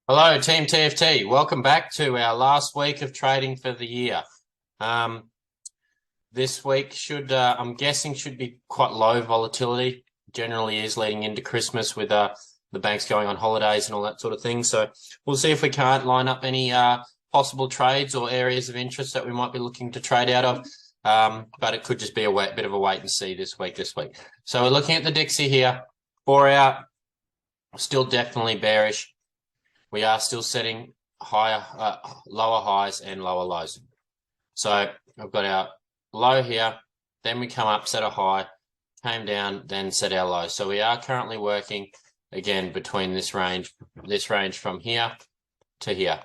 Hello, Team TFT. Welcome back to our last week of trading for the year. This week I'm guessing, should be quite low volatility. Generally is leading into Christmas with the banks going on holidays and all that sort of thing. So we'll see if we can't line up any possible trades or areas of interest that we might be looking to trade out of. But it could just be a bit of a wait and see this week. So we're looking at the Dixie here. 4 hour, still definitely bearish. We are still setting lower highs and lower lows. So I've got our low here, then we come up, set a high, came down, then set our low. So we are currently working again between this range from here to here.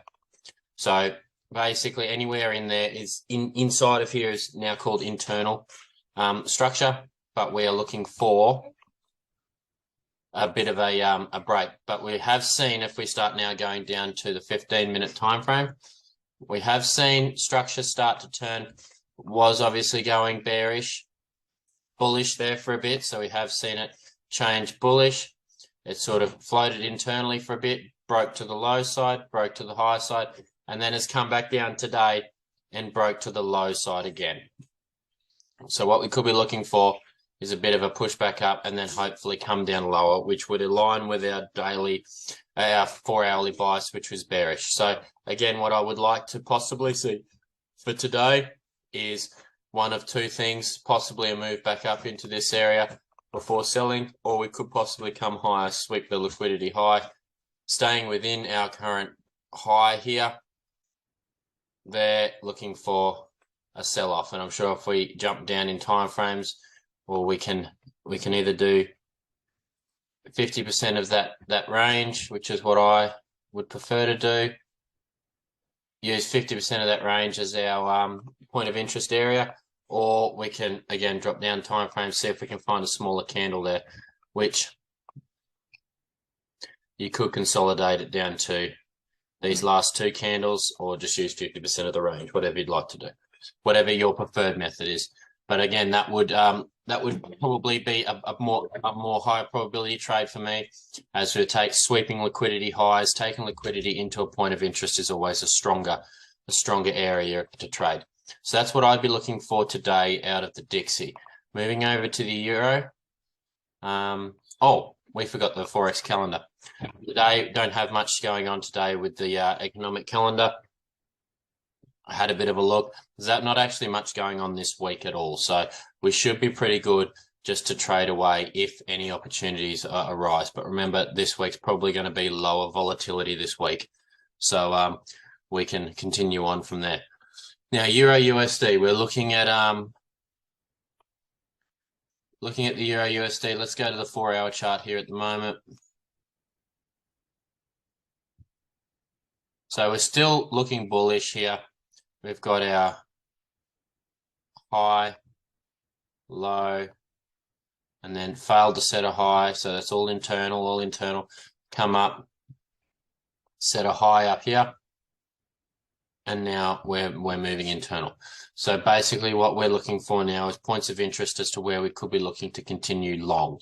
So basically anywhere in there is inside of here is now called internal structure, but we are looking for a bit of a break. But we have seen, if we start now going down to the 15-minute time frame, we have seen structure start to turn. Was obviously going bullish there for a bit. So we have seen it change bullish. It sort of floated internally for a bit, broke to the low side, broke to the high side, and then has come back down today and broke to the low side again. So what we could be looking for is a bit of a pushback up and then hopefully come down lower, which would align with our 4-hourly bias, which was bearish. So again, what I would like to possibly see for today is one of two things, possibly a move back up into this area before selling, or we could possibly come higher, sweep the liquidity high, staying within our current high here. They're looking for a sell-off, and I'm sure if we jump down in time frames, or we can either do 50% of that range, which is what I would prefer to do. Use 50% of that range as our point of interest area, or we can again drop down time frame, see if we can find a smaller candle there, which you could consolidate it down to these last two candles, or just use 50% of the range, whatever you'd like to do, whatever your preferred method is. But again, that would probably be a more higher probability trade for me, as to take sweeping liquidity highs. Taking liquidity into a point of interest is always a stronger area to trade. So that's what I'd be looking for today out of the Dixie. Moving over to the Euro. Oh, we forgot the Forex calendar. Today, don't have much going on today with the economic calendar. I had a bit of a look. There's not actually much going on this week at all. So we should be pretty good just to trade away if any opportunities arise. But remember, this week's probably going to be lower volatility this week. So we can continue on from there. Now, Euro USD, we're looking at the Euro USD. Let's go to the 4-hour chart here at the moment. So we're still looking bullish here. We've got our high, low, and then failed to set a high. So that's all internal. Come up, set a high up here. And now we're moving internal. So basically what we're looking for now is points of interest as to where we could be looking to continue long.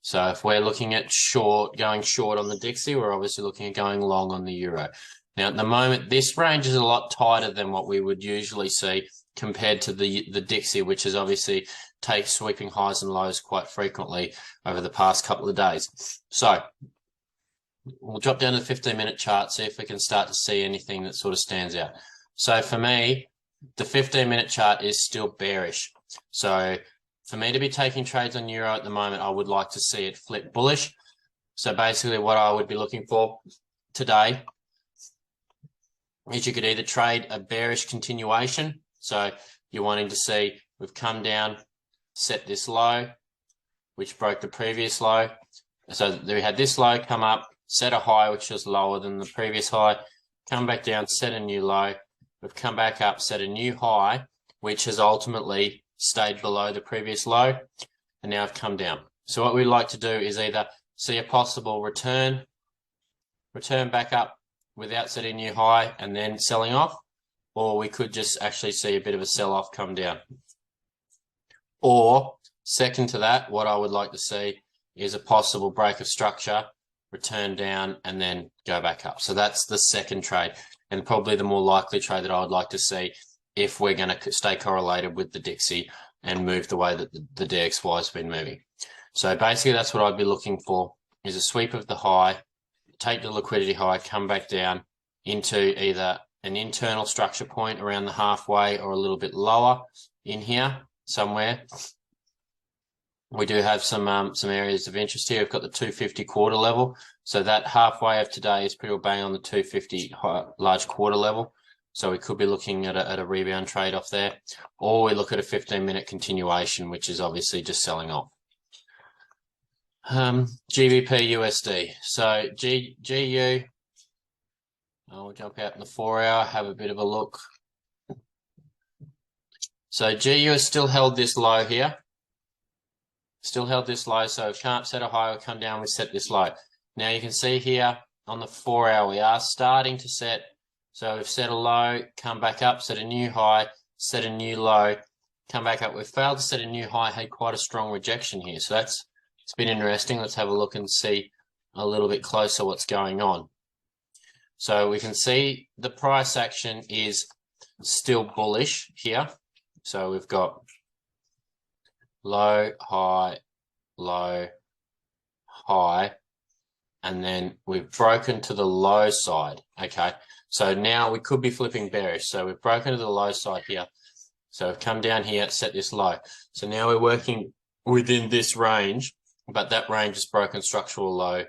So if we're looking at going short on the Dixie, we're obviously looking at going long on the Euro. Now, at the moment, this range is a lot tighter than what we would usually see compared to the Dixie, which is obviously takes sweeping highs and lows quite frequently over the past couple of days. So we'll drop down to the 15-minute chart, see if we can start to see anything that sort of stands out. So for me, the 15-minute chart is still bearish. So for me to be taking trades on Euro at the moment, I would like to see it flip bullish. So basically what I would be looking for today is you could either trade a bearish continuation. So you're wanting to see we've come down, set this low, which broke the previous low. So we had this low come up, set a high, which was lower than the previous high, come back down, set a new low. We've come back up, set a new high, which has ultimately stayed below the previous low, and now I've come down. So what we'd like to do is either see a possible return back up without setting a new high and then selling off, or we could just actually see a bit of a sell-off come down. Or second to that, what I would like to see is a possible break of structure return down, and then go back up. So that's the second trade, and probably the more likely trade that I would like to see if we're going to stay correlated with the Dixie and move the way that the DXY has been moving. So basically that's what I'd be looking for, is a sweep of the high, take the liquidity high, come back down into either an internal structure point around the halfway or a little bit lower in here somewhere. We do have some areas of interest here. We've got the 250 quarter level. So that halfway of today is pretty well bang on the 250 large quarter level. So we could be looking at a rebound trade off there, or we look at a 15-minute continuation, which is obviously just selling off. GBP USD. So GU, I'll jump out in the 4-hour, have a bit of a look. So GU has still held this low here. Still held this low, so we can't set a high or come down, we set this low. Now you can see here on the 4-hour, we are starting to set. So we've set a low, come back up, set a new high, set a new low, come back up. We've failed to set a new high, had quite a strong rejection here. So it's been interesting. Let's have a look and see a little bit closer what's going on. So we can see the price action is still bullish here. So we've got low, high, and then we've broken to the low side. Okay, so now we could be flipping bearish. So we've broken to the low side here. So we've come down here, set this low. So now we're working within this range, but that range is broken structural low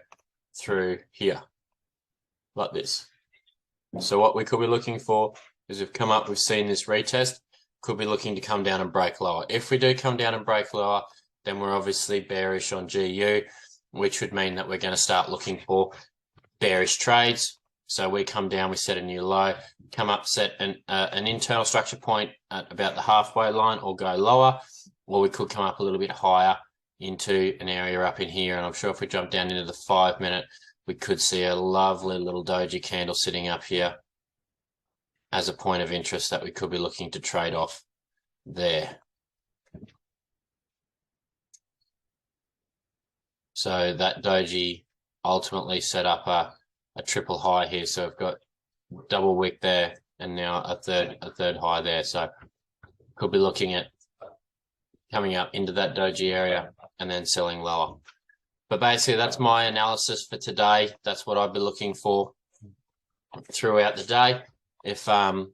through here, like this. So what we could be looking for is we've come up, we've seen this retest, could be looking to come down and break lower. If we do come down and break lower, then we're obviously bearish on GU, which would mean that we're going to start looking for bearish trades. So we come down, we set a new low, come up, set an internal structure point at about the halfway line, or go lower, or we could come up a little bit higher into an area up in here. And I'm sure if we jump down into the 5-minute, we could see a lovely little doji candle sitting up here as a point of interest that we could be looking to trade off there. So that doji ultimately set up a triple high here. So we've got double wick there, and now a third high there. So could be looking at coming up into that doji area and then selling lower. But basically that's my analysis for today. That's what I'd be looking for throughout the day. If and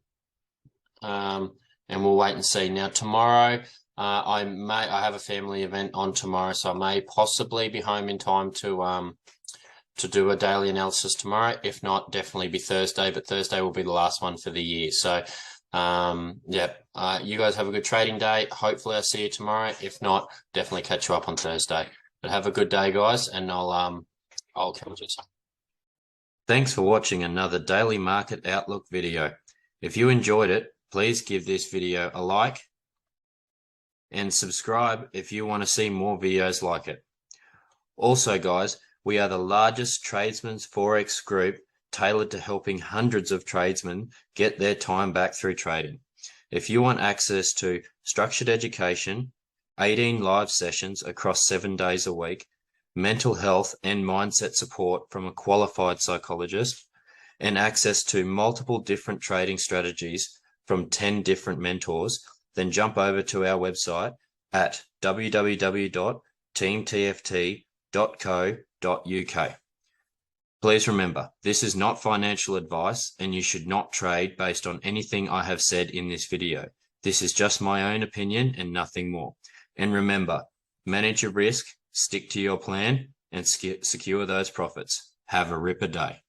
we'll wait and see. Now tomorrow, I have a family event on tomorrow, so I may possibly be home in time to do a daily analysis tomorrow. If not, definitely be Thursday, but Thursday will be the last one for the year. So you guys have a good trading day. Hopefully I'll see you tomorrow. If not, definitely catch you up on Thursday. But have a good day, guys, and I'll catch you soon. Thanks for watching another Daily Market Outlook video. If you enjoyed it, please give this video a like and subscribe if you want to see more videos like it. Also, guys, we are the largest Tradesmen Forex group tailored to helping hundreds of tradesmen get their time back through trading. If you want access to structured education, 18 live sessions across 7 days a week, mental health and mindset support from a qualified psychologist, and access to multiple different trading strategies from 10 different mentors, then jump over to our website at www.teamtft.co.uk. Please remember, this is not financial advice, and you should not trade based on anything I have said in this video. This is just my own opinion and nothing more. And remember, manage your risk, stick to your plan, and secure those profits. Have a ripper day.